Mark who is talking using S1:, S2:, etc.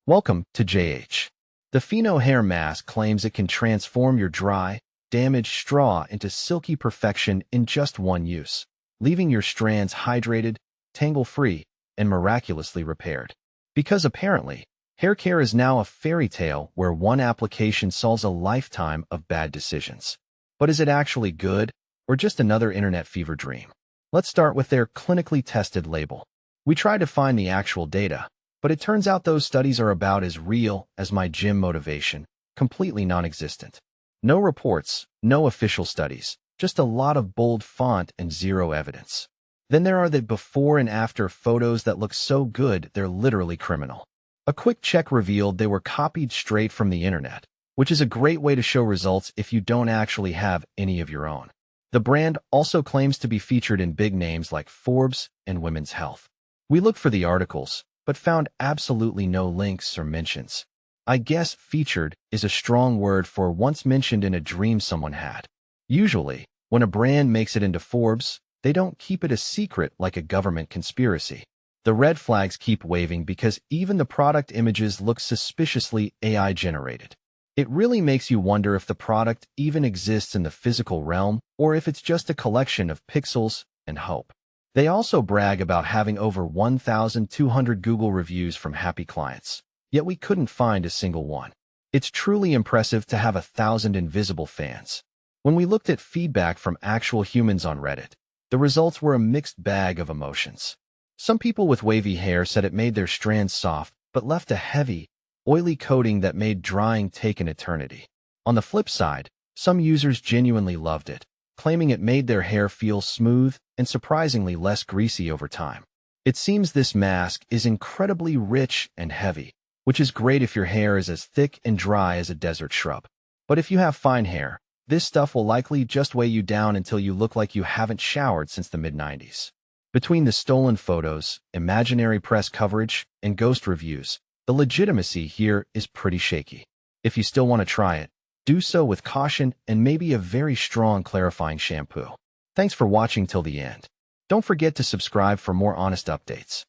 S1: Welcome to JH. The Fino hair mask claims it can transform your dry, damaged straw into silky perfection in just one use, leaving your strands hydrated, tangle-free, and miraculously repaired. Because apparently, hair care is now a fairy tale where one application solves a lifetime of bad decisions. But is it actually good, or just another internet fever dream? Let's start with their clinically tested label. We tried to find the actual data, but it turns out those studies are about as real as my gym motivation, completely non-existent. No reports, no official studies, just a lot of bold font and zero evidence. Then there are the before and after photos that look so good they're literally criminal. A quick check revealed they were copied straight from the internet, which is a great way to show results if you don't actually have any of your own. The brand also claims to be featured in big names like Forbes and Women's Health. We looked for the articles, but found absolutely no links or mentions. I guess featured is a strong word for once mentioned in a dream someone had. Usually, when a brand makes it into Forbes, they don't keep it a secret like a government conspiracy. The red flags keep waving because even the product images look suspiciously AI-generated. It really makes you wonder if the product even exists in the physical realm or if it's just a collection of pixels and hope. They also brag about having over 1,200 Google reviews from happy clients, yet we couldn't find a single one. It's truly impressive to have 1,000 invisible fans. When we looked at feedback from actual humans on Reddit, the results were a mixed bag of emotions. Some people with wavy hair said it made their strands soft, but left a heavy, oily coating that made drying take an eternity. On the flip side, some users genuinely loved it, claiming it made their hair feel smooth and surprisingly less greasy over time. It seems this mask is incredibly rich and heavy, which is great if your hair is as thick and dry as a desert shrub. But if you have fine hair, this stuff will likely just weigh you down until you look like you haven't showered since the mid-90s. Between the stolen photos, imaginary press coverage, and ghost reviews, the legitimacy here is pretty shaky. If you still want to try it, do so with caution and maybe a very strong clarifying shampoo. Thanks for watching till the end. Don't forget to subscribe for more honest updates.